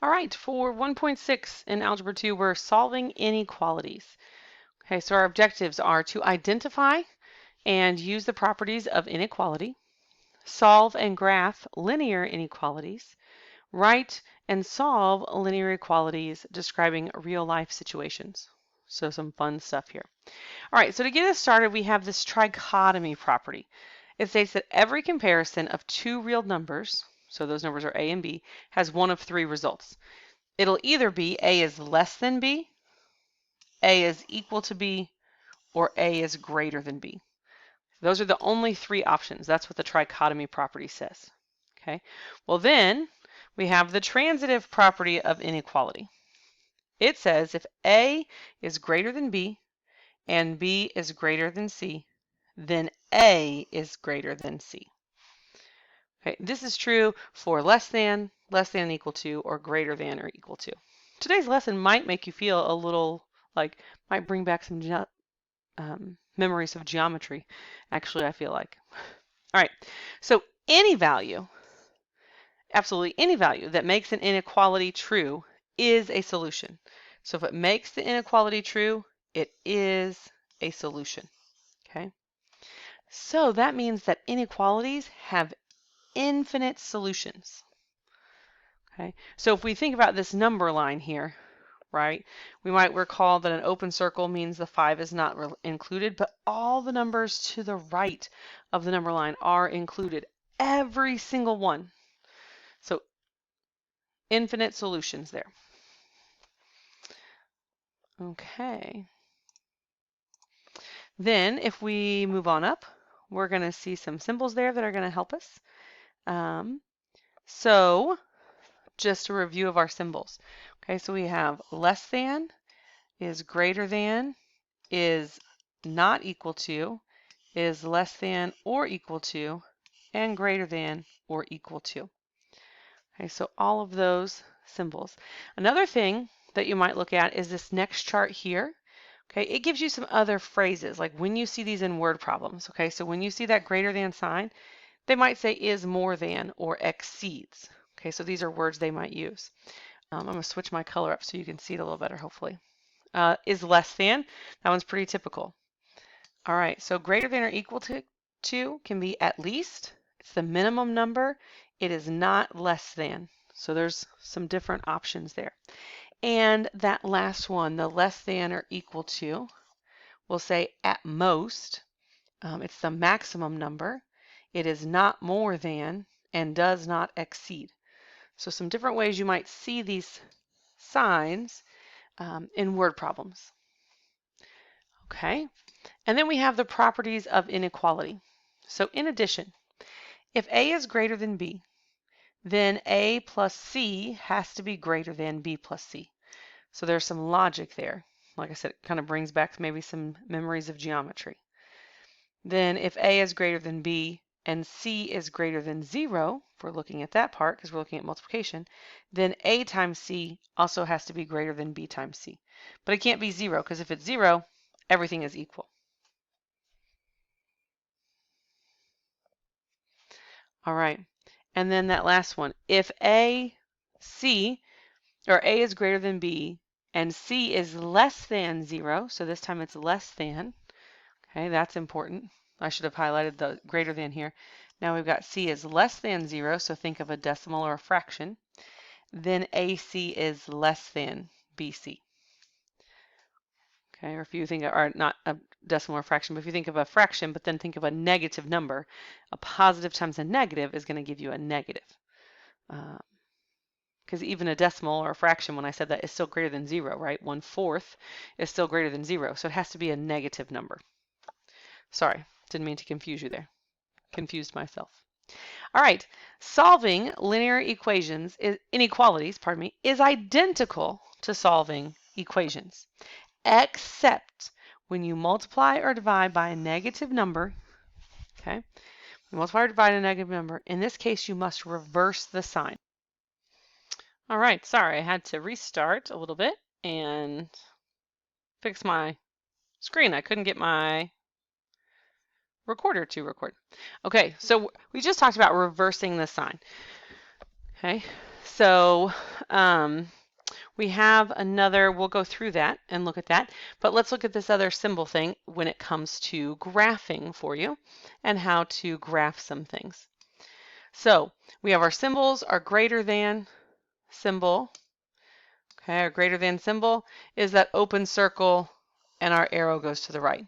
All right, for 1.6 in Algebra 2, we're solving inequalities. Okay, so our objectives are to identify and use the properties of inequality, solve and graph linear inequalities, write and solve linear equalities describing real-life situations. So some fun stuff here. All right, so to get us started, we have this trichotomy property. It states that every comparison of two real numbers, so those numbers are A and B, has one of three results. It'll either be A is less than B, A is equal to B, or A is greater than B. Those are the only three options. That's what the trichotomy property says. Okay. Well, then we have the transitive property of inequality. It says if A is greater than B and B is greater than C, then A is greater than C. Okay, this is true for less than, equal to, or greater than or equal to. Today's lesson might make you feel a little like, might bring back some memories of geometry, actually, I feel like. All right, so any value, absolutely any value that makes an inequality true is a solution. So if it makes the inequality true, it is a solution, okay? So that means that inequalities have infinite solutions, okay? So if we think about this number line here, right, we might recall that an open circle means the 5 is not included, but all the numbers to the right of the number line are included, every single one. So infinite solutions there. Okay. Then if we move on up, we're going to see some symbols there that are going to help us. So just a review of our symbols. Okay, so we have less than, is greater than, is not equal to, is less than or equal to, and greater than or equal to. Okay, so all of those symbols. Another thing that you might look at is this next chart here. Okay, it gives you some other phrases, like when you see these in word problems. Okay, so when you see that greater than sign, they might say is more than or exceeds. Okay, so these are words they might use. I'm going to switch my color up so you can see it a little better, hopefully. Is less than, that one's pretty typical. All right, so greater than or equal to can be at least. It's the minimum number. It is not less than. So there's some different options there. And that last one, the less than or equal to, we'll say at most. It's the maximum number. It is not more than and does not exceed. So some different ways you might see these signs in word problems. Okay, and then we have the properties of inequality. So in addition, if A is greater than B, then A plus C has to be greater than B plus C. So there's some logic there. Like I said, it kind of brings back maybe some memories of geometry. Then if A is greater than B and C is greater than 0, if we're looking at that part because we're looking at multiplication, then A times C also has to be greater than B times C. But it can't be 0 because if it's 0, everything is equal. All right, and then that last one, if A is greater than B and C is less than 0, so this time it's less than, okay, that's important. I should have highlighted the greater than here. Now we've got C is less than 0, so think of a decimal or a fraction. Then AC is less than BC. Okay, or if you think of, or not a decimal or fraction, but if you think of a fraction, but then think of a negative number, a positive times a negative is going to give you a negative. Because even a decimal or a fraction, when I said that, is still greater than 0, right? 1/4 is still greater than 0, so it has to be a negative number. Sorry, didn't mean to confuse you there. Confused myself. All right, solving linear inequalities, is identical to solving equations, except when you multiply or divide by a negative number, okay? You multiply or divide a negative number. In this case, you must reverse the sign. All right, sorry, I had to restart a little bit and fix my screen. I couldn't get my recorder to record. Okay, so we just talked about reversing the sign. Okay, so we have another, we'll go through that and look at that, but let's look at this other symbol thing when it comes to graphing for you and how to graph some things. So we have our symbols, our greater than symbol. Okay, our greater than symbol is that open circle and our arrow goes to the right.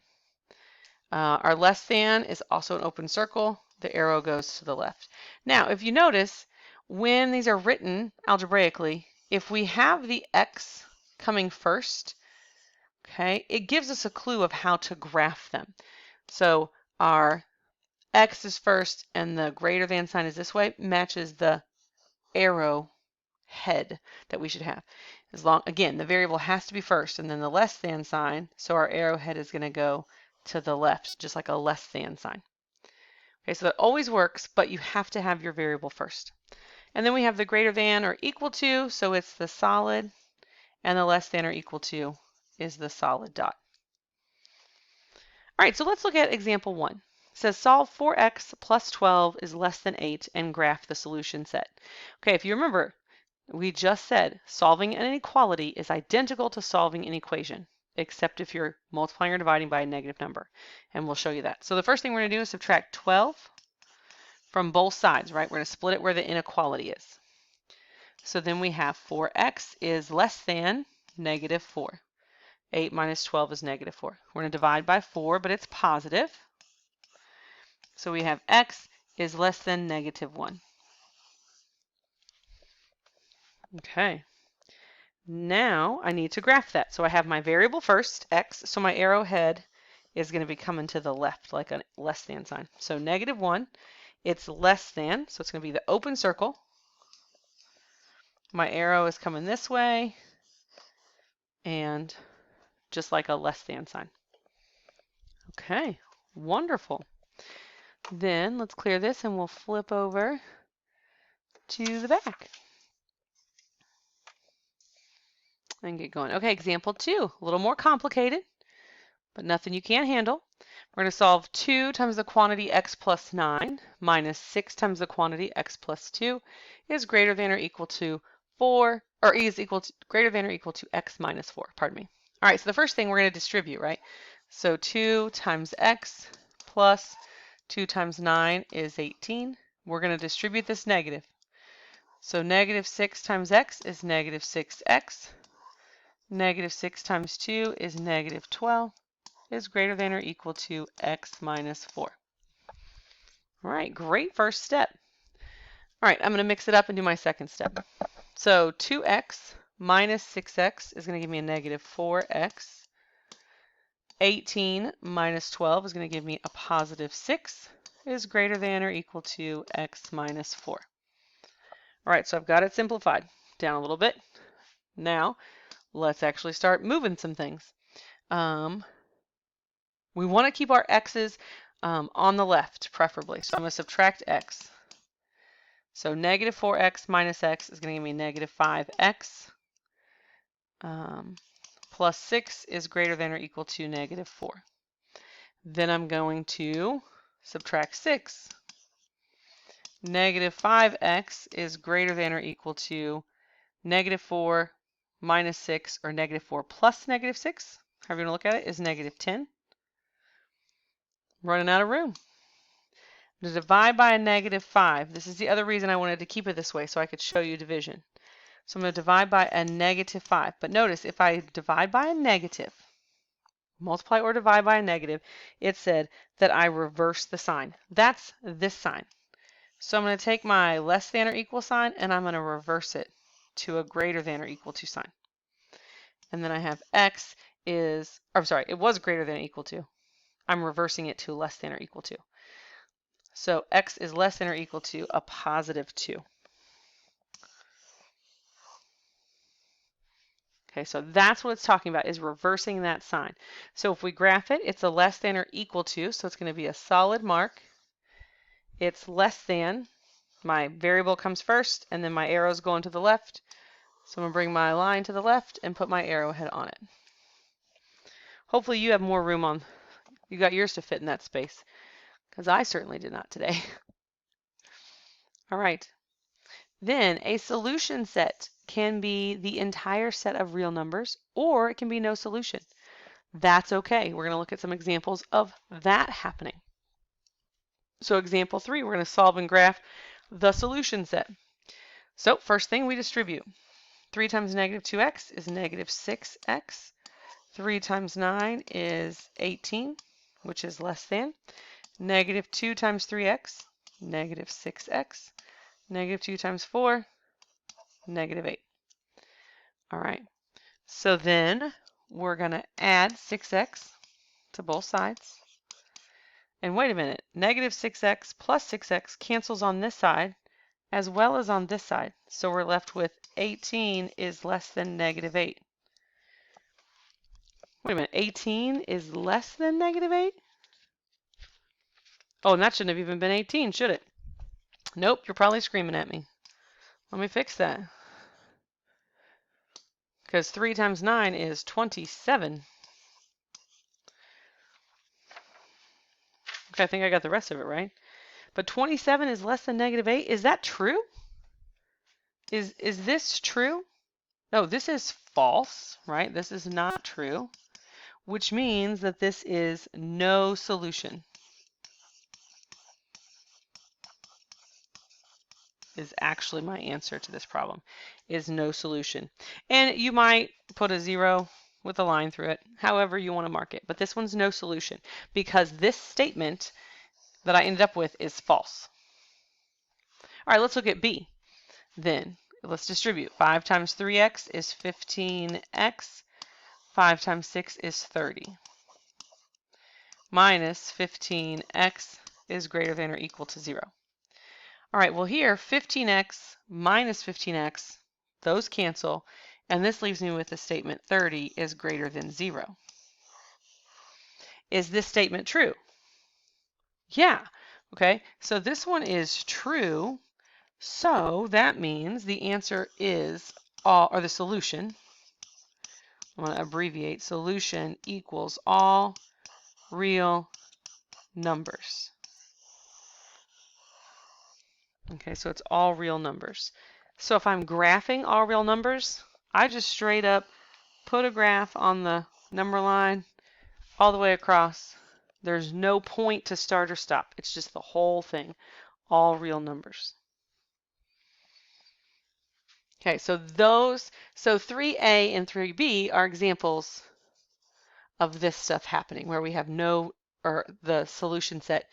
Our less than is also an open circle. The arrow goes to the left. Now, if you notice, when these are written algebraically, if we have the x coming first, okay, it gives us a clue of how to graph them. So our x is first and the greater than sign is this way, matches the arrow head that we should have. Again, the variable has to be first and then the less than sign, so our arrowhead is going to go to the left, just like a less than sign. Okay, so that always works, but you have to have your variable first. And then we have the greater than or equal to, so it's the solid, and the less than or equal to is the solid dot. All right, so let's look at example 1. It says solve 4x plus 12 is less than 8 and graph the solution set. Okay, if you remember, we just said solving an inequality is identical to solving an equation, except if you're multiplying or dividing by a negative number. And we'll show you that. So the first thing we're going to do is subtract 12 from both sides, right? We're going to split it where the inequality is. So then we have 4x is less than negative 4. 8 minus 12 is negative 4. We're going to divide by 4, but it's positive. So we have x is less than negative 1. Okay. Now I need to graph that. So I have my variable first, x, so my arrowhead is going to be coming to the left, like a less than sign. So negative 1, it's less than, so it's going to be the open circle. My arrow is coming this way, and just like a less than sign. Okay, wonderful. Then let's clear this and we'll flip over to the back and get going. Okay, example 2, a little more complicated, but nothing you can't handle. We're going to solve 2 times the quantity x plus 9 minus 6 times the quantity x plus 2 is greater than or equal to 4, or is equal to greater than or equal to x minus 4, pardon me. All right, so the first thing we're going to distribute, right? So 2 times x plus 2 times 9 is 18. We're going to distribute this negative. So negative 6 times x is negative 6x. Negative 6 times 2 is negative 12. Is greater than or equal to x minus 4. All right, great first step. All right, I'm going to mix it up and do my second step. So 2x minus 6x is going to give me a negative 4x. 18 minus 12 is going to give me a positive 6 is greater than or equal to x minus 4. All right, so I've got it simplified down a little bit. Now, let's actually start moving some things. We want to keep our x's on the left, preferably. So I'm going to subtract x. So negative 4x minus x is going to give me negative 5x. Plus 6 is greater than or equal to negative 4. Then I'm going to subtract 6. Negative 5x is greater than or equal to negative 4 minus 6, or negative 4 plus negative 6, however you want to look at it, is negative 10. Running out of room. To divide by a negative 5. This is the other reason I wanted to keep it this way, so I could show you division. So I'm going to divide by a negative 5. But notice, if I divide by a negative, multiply or divide by a negative, it said that I reverse the sign. That's this sign. So I'm going to take my less than or equal sign, and I'm going to reverse it to a greater than or equal to sign. And then I have x is, I'm sorry, it was greater than or equal to. I'm reversing it to less than or equal to. So x is less than or equal to a positive 2. Okay, so that's what it's talking about, is reversing that sign. So if we graph it, it's a less than or equal to, so it's going to be a solid mark. It's less than, my variable comes first, and then my arrow's going to the left. So I'm going to bring my line to the left and put my arrowhead on it. Hopefully you have more room on, you got yours to fit in that space, because I certainly did not today. All right. Then a solution set can be the entire set of real numbers, or it can be no solution. That's okay. We're going to look at some examples of that happening. So example 3, we're going to solve and graph the solution set. So first thing, we distribute. 3 times negative 2x is negative 6x. 3 times 9 is 18, which is less than. Negative 2 times 3x, negative 6x. Negative 2 times 4, negative 8. All right, so then we're going to add 6x to both sides. And wait a minute, negative 6x plus 6x cancels on this side as well as on this side. So we're left with 18 is less than negative 8. Wait a minute, 18 is less than negative 8? Oh, and that shouldn't have even been 18, should it? Nope, you're probably screaming at me. Let me fix that. Because 3 times 9 is 27. Okay, I think I got the rest of it right. But 27 is less than negative 8. Is that true? Is this true? No, this is false, right? This is not true, which means that this is no solution. Is actually my answer to this problem, is no solution. And you might put a 0 with a line through it, however you want to mark it. But this one's no solution because this statement that I ended up with is false. All right, let's look at B. Then let's distribute. 5 times 3x is 15x. 5 times 6 is 30. Minus 15x is greater than or equal to 0. All right, well here, 15x minus 15x, those cancel, and this leaves me with the statement 30 is greater than 0. Is this statement true? Yeah. Okay, so this one is true, so that means the answer is all, or the solution, I'm going to abbreviate, solution equals all real numbers. Okay, so it's all real numbers. So if I'm graphing all real numbers, I just straight up put a graph on the number line all the way across. There's no point to start or stop. It's just the whole thing, all real numbers. Okay, so 3A and 3B are examples of this stuff happening where we have no, or the solution set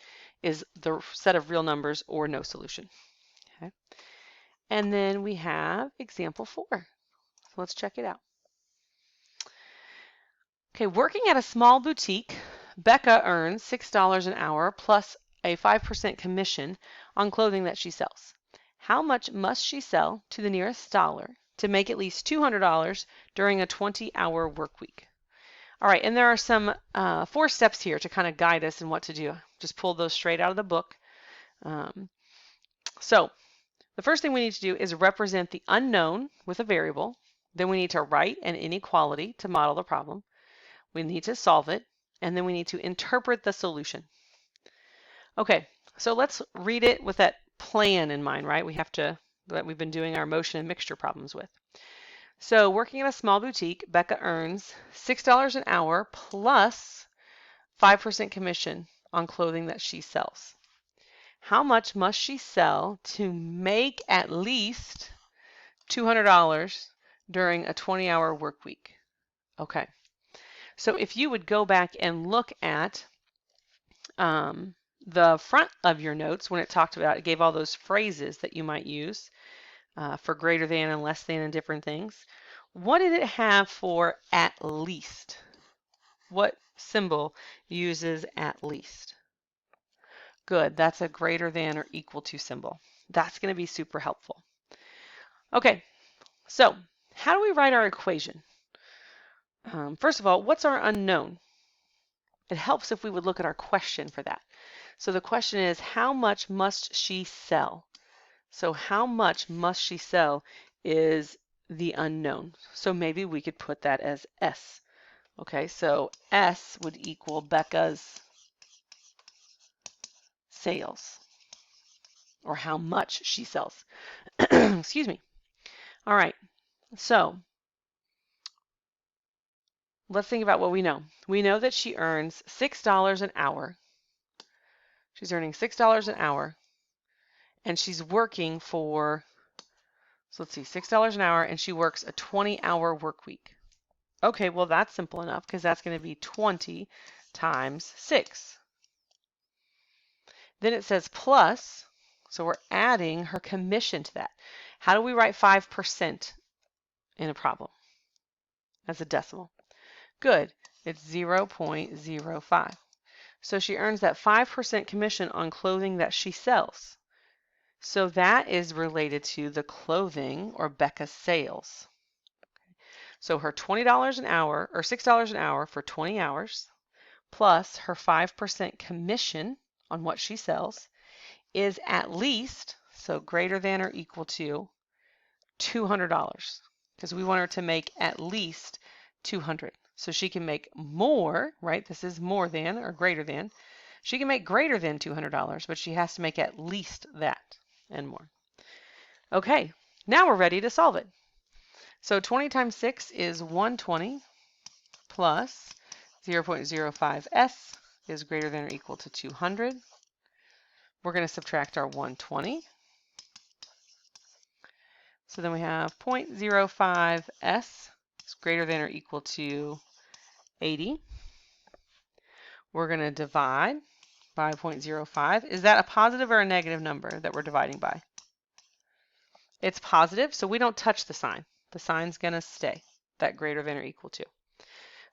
is the set of real numbers or no solution. Okay. And then we have example 4. So let's check it out. Okay, working at a small boutique, Becca earns $6 an hour plus a 5% commission on clothing that she sells. How much must she sell to the nearest dollar to make at least $200 during a 20-hour work week? All right, and there are some 4 steps here to kind of guide us in what to do. Just pull those straight out of the book. So the first thing we need to do is represent the unknown with a variable. Then we need to write an inequality to model the problem. We need to solve it, and then we need to interpret the solution. Okay, so let's read it with that plan in mind, right? We have to, that we've been doing our motion and mixture problems with. So working at a small boutique, Becca earns $6 an hour plus 5% commission on clothing that she sells. How much must she sell to make at least $200 during a 20-hour work week? Okay. So if you would go back and look at the front of your notes when it talked about, it gave all those phrases that you might use for greater than and less than and different things. What did it have for at least? What symbol uses at least? Good, that's a greater than or equal to symbol. That's going to be super helpful. Okay, so how do we write our equation? First of all, what's our unknown? It helps if we would look at our question for that. So the question is, how much must she sell? So how much must she sell is the unknown. So maybe we could put that as S. Okay, so S would equal Becca's sales. or how much she sells. Excuse me. All right, so let's think about what we know. We know that she earns $6 an hour. She's earning $6 an hour, and she's working for, so let's see, $6 an hour, and she works a 20-hour work week. Okay, well, that's simple enough because that's going to be 20 times 6. Then it says plus, so we're adding her commission to that. How do we write 5% in a problem as a decimal? Good, it's 0.05. So she earns that 5% commission on clothing that she sells. So that is related to the clothing or Becca's sales. So her $20 an hour or $6 an hour for 20 hours plus her 5% commission on what she sells is at least, so greater than or equal to $200, because we want her to make at least 200. So she can make more, right? This is more than or greater than. She can make greater than $200, but she has to make at least that and more. Okay, now we're ready to solve it. So 20 times 6 is 120 plus 0.05s is greater than or equal to 200. We're going to subtract our 120. So then we have 0.05s is greater than or equal to 80. We're going to divide by 0.05. Is that a positive or a negative number that we're dividing by? It's positive, so we don't touch the sign. The sign's going to stay, that greater than or equal to.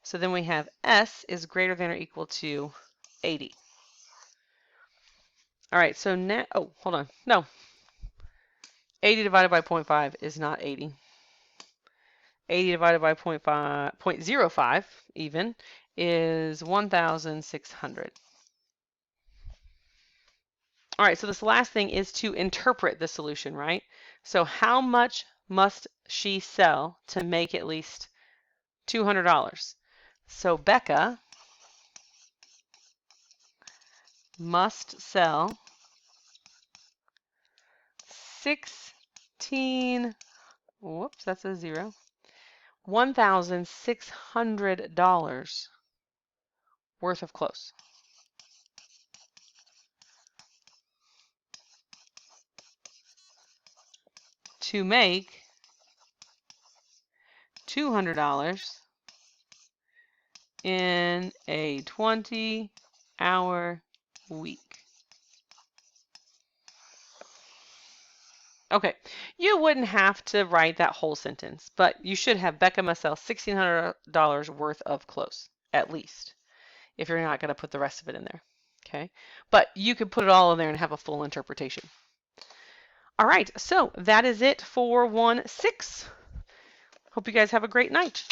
So then we have S is greater than or equal to 80. All right, so now, oh, hold on. No. 80 divided by 0.5 is not 80. 80 divided by 0.05 even is 1,600. All right, so this last thing is to interpret the solution, right? So how much must she sell to make at least $200? So Becca must sell 16, whoops, that's a zero, $1,600 worth of clothes. To make $200 in a 20-hour week. Okay, you wouldn't have to write that whole sentence, but you should have Becca must sell $1,600 worth of clothes, at least, if you're not going to put the rest of it in there. Okay, but you could put it all in there and have a full interpretation. All right, so that is it for 1-6. Hope you guys have a great night.